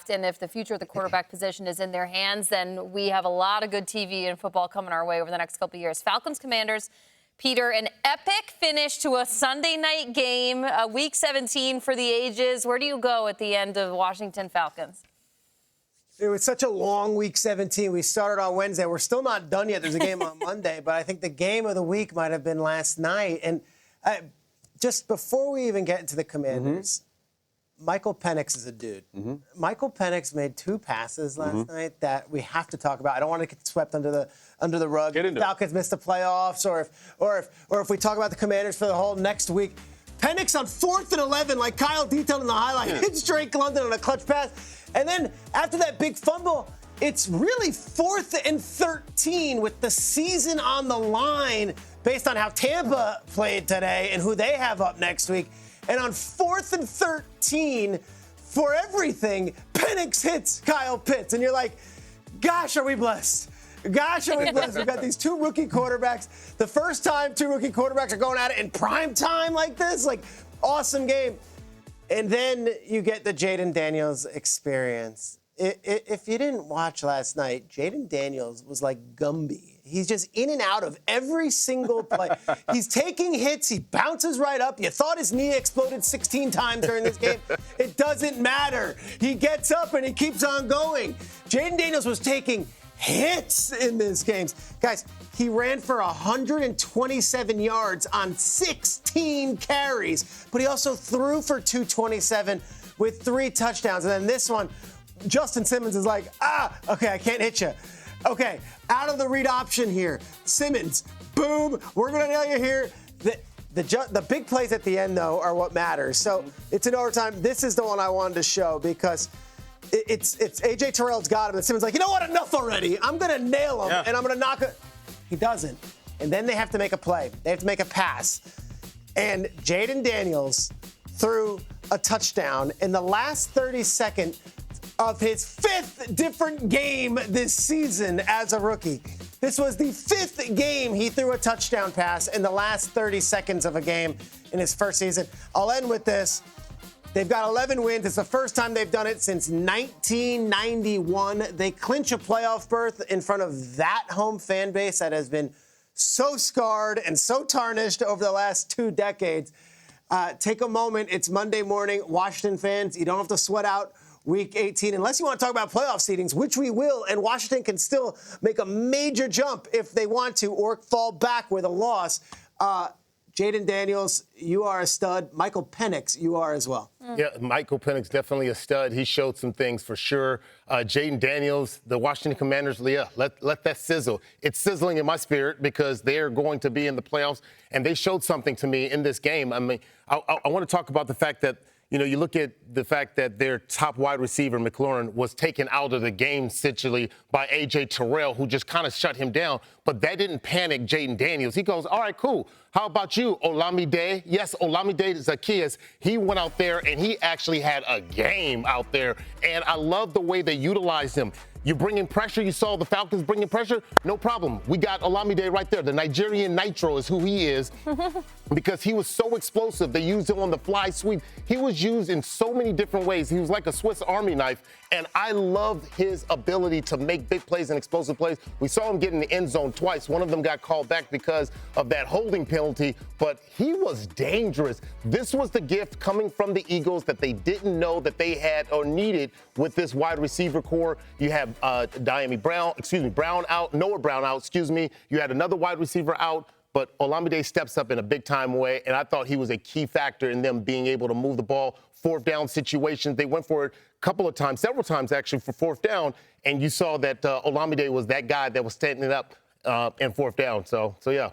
quarterbacked, and if the future of the quarterback position is in their hands, then we have a lot of good TV and football coming our way over the next couple of years. Falcons-Commanders, Peter, an epic finish to a Sunday night game, Week 17 for the ages. Where do you go at the end of Washington Falcons? It was such a long Week 17. We started on Wednesday. We're still not done yet. There's a game on Monday, but I think the game of the week might have been last night. And just before we even get into the Commanders, Michael Penix is a dude. Michael Penix made 2 passes last night that we have to talk about. I don't want to get swept under the rug. If the Falcons missed the playoffs, or if we talk about the Commanders for the whole next week. Penix on 4th and 11, like Kyle detailed in the highlight, hits Drake London on a clutch pass. And then after that big fumble, it's really 4th and 13 with the season on the line based on how Tampa played today and who they have up next week. And on 4th and 13, for everything, Penix hits Kyle Pitts. And you're like, gosh, are we blessed? Gosh, are we blessed? We've got these 2 rookie quarterbacks. The first time 2 rookie quarterbacks are going at it in prime time like this. Like, awesome game. And then you get the Jayden Daniels experience. If you didn't watch last night, Jayden Daniels was like Gumby. He's just in and out of every single play. He's taking hits. He bounces right up. You thought his knee exploded 16 times during this game. It doesn't matter. He gets up and he keeps on going. Jayden Daniels was taking hits in this game. Guys, he ran for 127 yards on 16 carries, but he also threw for 227 with 3 touchdowns. And then this one, Justin Simmons is like, okay, I can't hit you. Okay, out of the read option here. Simmons, boom, we're going to nail you here. The big plays at the end, though, are what matters. So it's in overtime. This is the one I wanted to show because it's A.J. Terrell's got him, and Simmons like, you know what, enough already. I'm going to nail him, and I'm going to knock it. He doesn't. And then they have to make a play. They have to make a pass. And Jayden Daniels threw a touchdown in the last 30 seconds of his 5th different game this season as a rookie. This was the 5th game he threw a touchdown pass in the last 30 seconds of a game in his first season. I'll end with this. They've got 11 wins. It's the first time they've done it since 1991. They clinch a playoff berth in front of that home fan base that has been so scarred and so tarnished over the last 2 decades. Take a moment. It's Monday morning. Washington fans, you don't have to sweat out Week 18 unless you want to talk about playoff seedings, which we will. And Washington can still make a major jump if they want to or fall back with a loss. Jayden Daniels, you are a stud. Michael Penix, you are as well. Yeah, Michael Penix, definitely a stud. He showed some things for sure. Jayden Daniels, the Washington Commanders, let that sizzle. It's sizzling in my spirit because they're going to be in the playoffs, and they showed something to me in this game. I mean, I want to talk about the fact that, you know, you look at the fact that their top wide receiver, McLaurin, was taken out of the game essentially by A.J. Terrell, who just kind of shut him down. But that didn't panic Jayden Daniels. He goes, all right, cool. How about you, Olamide? Yes, Olamide Zaccheaus. He went out there, and he actually had a game out there. And I love the way they utilized him. You bring in pressure. You saw the Falcons bring in pressure. No problem. We got Olamide right there. The Nigerian Nitro is who he is because he was so explosive. They used him on the fly sweep. He was used in so many different ways. He was like a Swiss Army knife, and I loved his ability to make big plays and explosive plays. We saw him get in the end zone twice. One of them got called back because of that holding penalty, but he was dangerous. This was the gift coming from the Eagles that they didn't know that they had or needed with this wide receiver core. You have Noah Brown out. You had another wide receiver out, but Olamide steps up in a big-time way, and I thought he was a key factor in them being able to move the ball. 4th down situations, they went for it several times actually for 4th down, and you saw that Olamide was that guy that was standing up in 4th down. So yeah.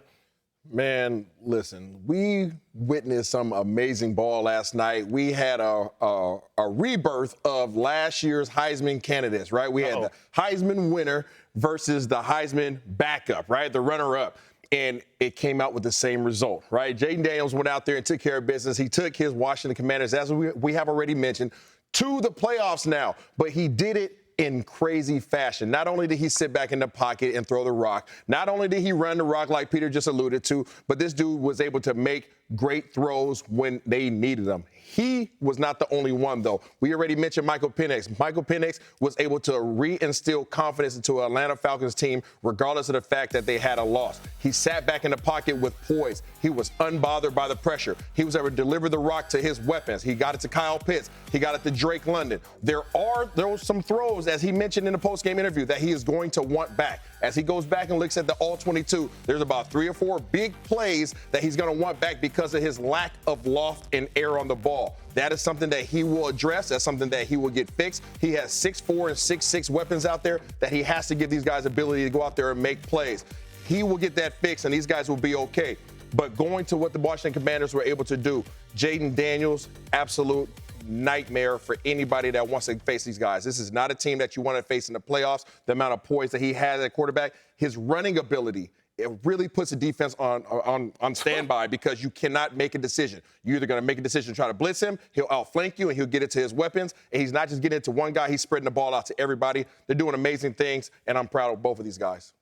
Man, listen, we witnessed some amazing ball last night. We had a rebirth of last year's Heisman candidates, right? We had the Heisman winner versus the Heisman backup, right? The runner-up. And it came out with the same result, right? Jayden Daniels went out there and took care of business. He took his Washington Commanders, as we have already mentioned, to the playoffs now. But he did it in crazy fashion. Not only did he sit back in the pocket and throw the rock, not only did he run the rock like Peter just alluded to, but this dude was able to make great throws when they needed them. He was not the only one, though. We already mentioned Michael Penix. Michael Penix was able to reinstill confidence into an Atlanta Falcons team, regardless of the fact that they had a loss. He sat back in the pocket with poise. He was unbothered by the pressure. He was able to deliver the rock to his weapons. He got it to Kyle Pitts. He got it to Drake London. There were some throws, as he mentioned in the postgame interview, that he is going to want back. As he goes back and looks at the All-22, there's about 3 or 4 big plays that he's going to want back because of his lack of loft and air on the ball. That is something that he will address. That's something that he will get fixed. He has 6'4" and 6'6" weapons out there that he has to give these guys ability to go out there and make plays. He will get that fixed, and these guys will be okay. But going to what the Washington Commanders were able to do, Jayden Daniels, absolute nightmare for anybody that wants to face these guys. This is not a team that you want to face in the playoffs. The amount of poise that he had at quarterback, his running ability, it really puts the defense on standby because you cannot make a decision. You're either going to make a decision to try to blitz him, he'll outflank you, and he'll get it to his weapons. And he's not just getting it to one guy, he's spreading the ball out to everybody. They're doing amazing things, and I'm proud of both of these guys.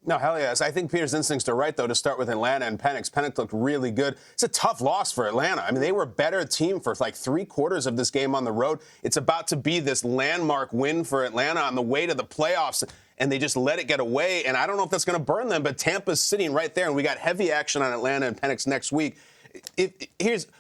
No, hell yes. I think Peter's instincts are right, though, to start with Atlanta and Penix. Penix looked really good. It's a tough loss for Atlanta. I mean, they were a better team for like 3/4 of this game on the road. It's about to be this landmark win for Atlanta on the way to the playoffs, and they just let it get away. And I don't know if that's going to burn them, but Tampa's sitting right there, and we got heavy action on Atlanta and Penix next week.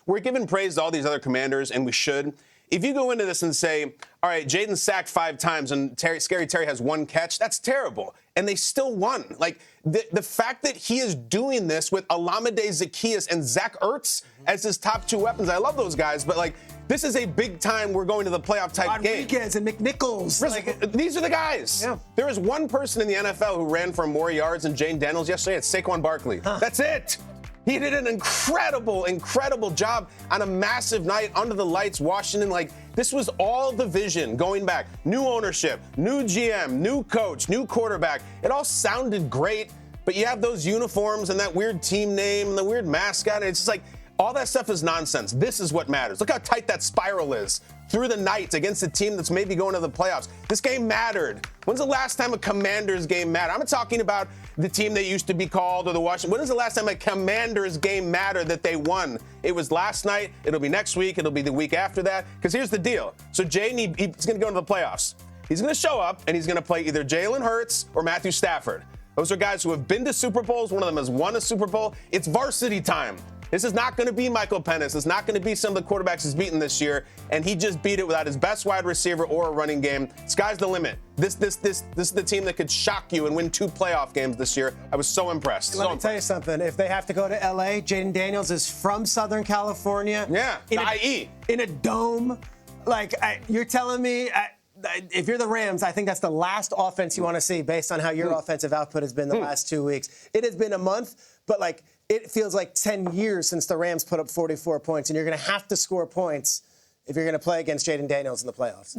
We're giving praise to all these other Commanders, and we should. If you go into this and say, all right, Jayden sacked 5 times and Scary Terry has 1 catch, that's terrible. And they still won. Like, the fact that he is doing this with Olamide Zaccheaus and Zach Ertz as his top 2 weapons, I love those guys, but, like, this is a big time we're going to the playoff type game. Rodriguez and McNichols. These are the guys. Yeah. There is one person in the NFL who ran for more yards than Jayden Daniels yesterday. It's Saquon Barkley. That's it. He did an incredible, incredible job on a massive night under the lights. Washington, like, this was all the vision going back. New ownership, new GM, new coach, new quarterback. It all sounded great, but you have those uniforms and that weird team name and the weird mascot. And it's just like, all that stuff is nonsense. This is what matters. Look how tight that spiral is through the night against a team that's maybe going to the playoffs. This game mattered. When's the last time a Commanders game mattered? I'm not talking about the team that used to be called or the Washington. When was the last time a Commanders game mattered that they won? It was last night. It'll be next week. It'll be the week after that. Because here's the deal. So Jayden, he's going to go into the playoffs. He's going to show up, and he's going to play either Jalen Hurts or Matthew Stafford. Those are guys who have been to Super Bowls. One of them has won a Super Bowl. It's varsity time. This is not going to be Michael Penix. It's not going to be some of the quarterbacks he's beaten this year, and he just beat it without his best wide receiver or a running game. Sky's the limit. This is the team that could shock you and win 2 playoff games this year. I was so impressed. Let me tell you something. If they have to go to L.A., Jayden Daniels is from Southern California. Yeah, IE. In a dome. Like, you're telling me... if you're the Rams, I think that's the last offense you want to see based on how your offensive output has been the last 2 weeks. It has been a month, but, like, it feels like 10 years since the Rams put up 44 points, and you're going to have to score points if you're going to play against Jayden Daniels in the playoffs.